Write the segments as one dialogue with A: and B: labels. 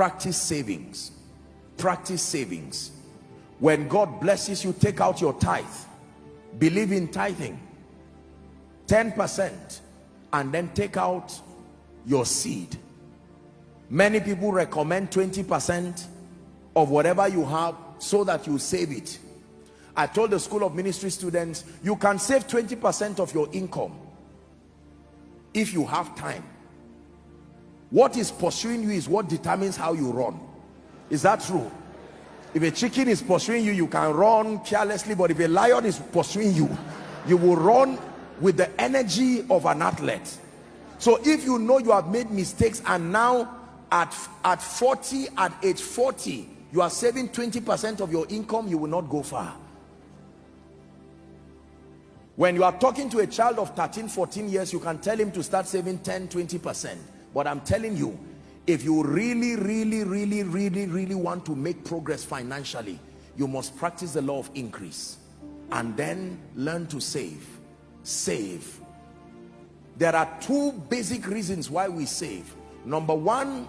A: Practice savings. Practice savings. When God blesses you, take out your tithe. Believe in tithing. 10%, and then take out your seed. Many people recommend 20% of whatever you have so that you save it. I told the School of Ministry students, you can save 20% of your income if you have time. What is pursuing you is what determines how you run. Is that true? If a chicken is pursuing you, you can run carelessly, but if a lion is pursuing you, you will run with the energy of an athlete. So if you know you have made mistakes, and now at age 40, you are saving 20% of your income, you will not go far. When you are talking to a child of 13, 14 years, you can tell him to start saving 10, 20%. But I'm telling you, if you really want to make progress financially, you must practice the law of increase and then learn to save. Save. There are two basic reasons why we save. Number one,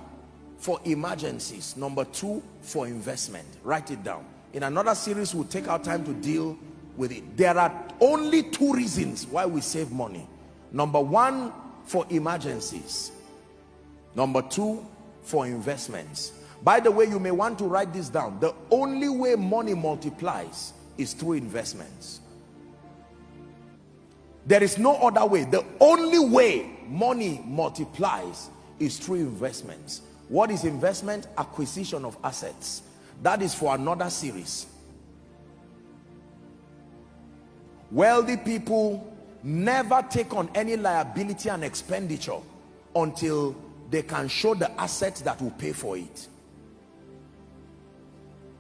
A: for emergencies. Number two, for investment. Write it down. In another series, we'll take our time to deal with it. There are only two reasons why we save money. Number one, for emergencies. Number two, for investments. By the way, you may want to write this down. The only way money multiplies is through investments. There is no other way. The only way money multiplies is through investments. What is investment? Acquisition of assets. That is for another series. Wealthy people never take on any liability and expenditure until they can show the assets that will pay for it.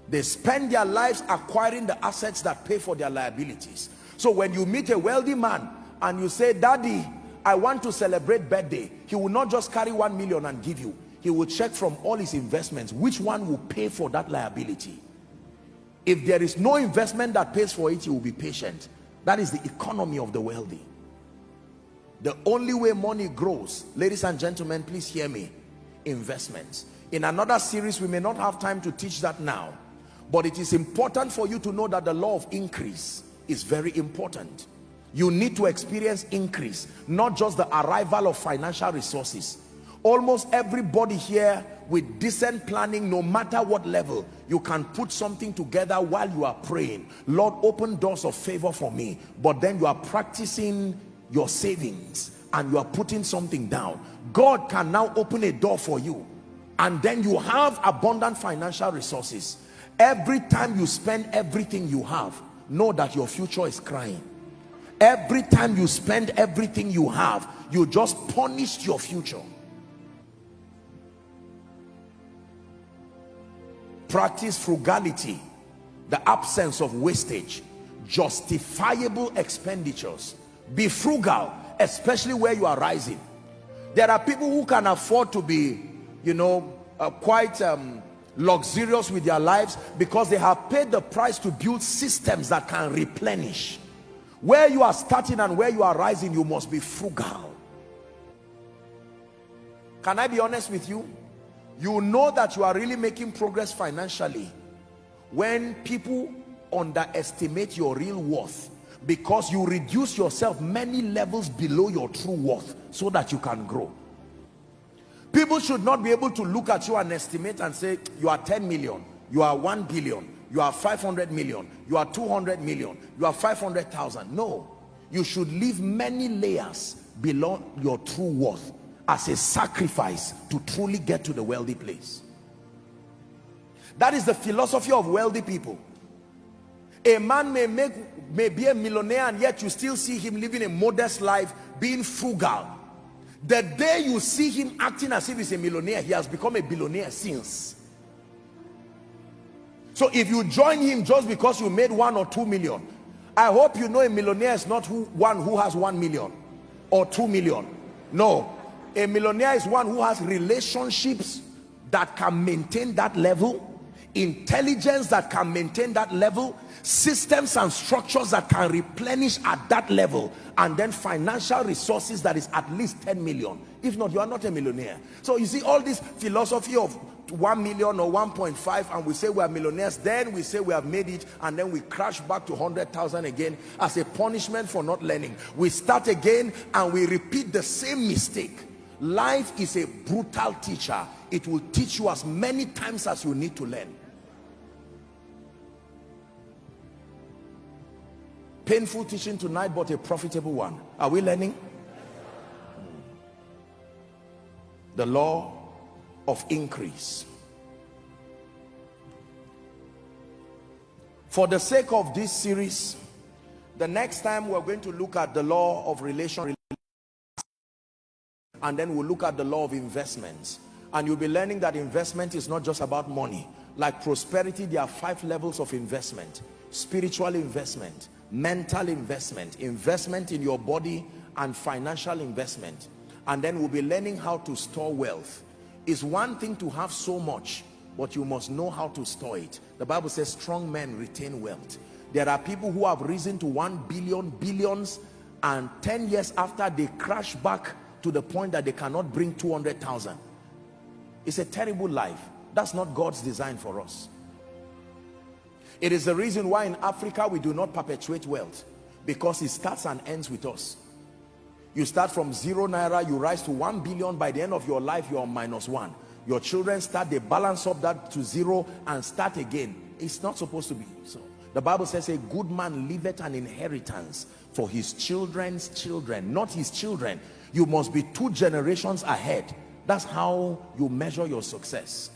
A: They spend their lives acquiring the assets that pay for their liabilities. So when you meet a wealthy man and you say, "Daddy, I want to celebrate birthday," he will not just carry 1 million and give you. He will check from all his investments which one will pay for that liability. If there is no investment that pays for it, he will be patient. That is the economy of the wealthy. The only way money grows, ladies and gentlemen, please hear me, investments. In another series, we may not have time to teach that now, but it is important for you to know that the law of increase is very important. You need to experience increase, not just the arrival of financial resources. Almost everybody here with decent planning, no matter what level, you can put something together while you are praying. Lord, open doors of favor for me. But then you are practicing your savings and you are putting something down. God can now open a door for you, and then you have abundant financial resources. Every time you spend everything you have, know that your future is crying. Every time you spend everything you have, you just punished your future. Practice frugality, the absence of wastage, justifiable expenditures. Be frugal, especially where you are rising. There are people who can afford to be, quite luxurious with their lives because they have paid the price to build systems that can replenish. Where you are starting and where you are rising, you must be frugal. Can I be honest with you? You know that you are really making progress financially when people underestimate your real worth, because you reduce yourself many levels below your true worth so that you can grow. People should not be able to look at you and estimate and say, you are 10 million, you are 1 billion, you are 500 million, you are 200 million, you are 500,000. No, you should leave many layers below your true worth as a sacrifice to truly get to the wealthy place. That is the philosophy of wealthy people. A man may be a millionaire, and yet you still see him living a modest life, being frugal. The day you see him acting as if he's a millionaire, he has become a billionaire since. So if you join him just because you made 1 or 2 million, I hope you know a millionaire is not one who has 1 million or 2 million. No, a millionaire is one who has relationships that can maintain that level, intelligence that can maintain that level, systems and structures that can replenish at that level, and then financial resources that is at least 10 million. If not, you are not a millionaire. So you see, all this philosophy of 1 million or 1.5 and we say we are millionaires, then we say we have made it, and then we crash back to 100,000 again as a punishment for not learning. We start again and we repeat the same mistake. Life is a brutal teacher. It will teach you as many times as you need to learn. Painful teaching tonight, but a profitable one. Are we learning? The law of increase. For the sake of this series, the next time we're going to look at the law of relation, and then we'll look at the law of investments. And you'll be learning that investment is not just about money. Like prosperity, there are 5 levels of investment: spiritual investment, mental investment, investment in your body, and financial investment. And then we'll be learning how to store wealth. It's one thing to have so much, but you must know how to store it. The Bible says strong men retain wealth. There are people who have risen to 1 billion, billions, and 10 years after they crash back to the point that they cannot bring 200,000. It's a terrible life. That's not God's design for us. It is the reason why in Africa we do not perpetuate wealth, because it starts and ends with us. You start from 0 naira, you rise to 1 billion. By the end of your life, you're -1. Your children start, they balance up that to 0 and start again. It's not supposed to be so. The Bible says a good man leaveth an inheritance for his children's children, not his children. You must be 2 generations ahead. That's how you measure your success.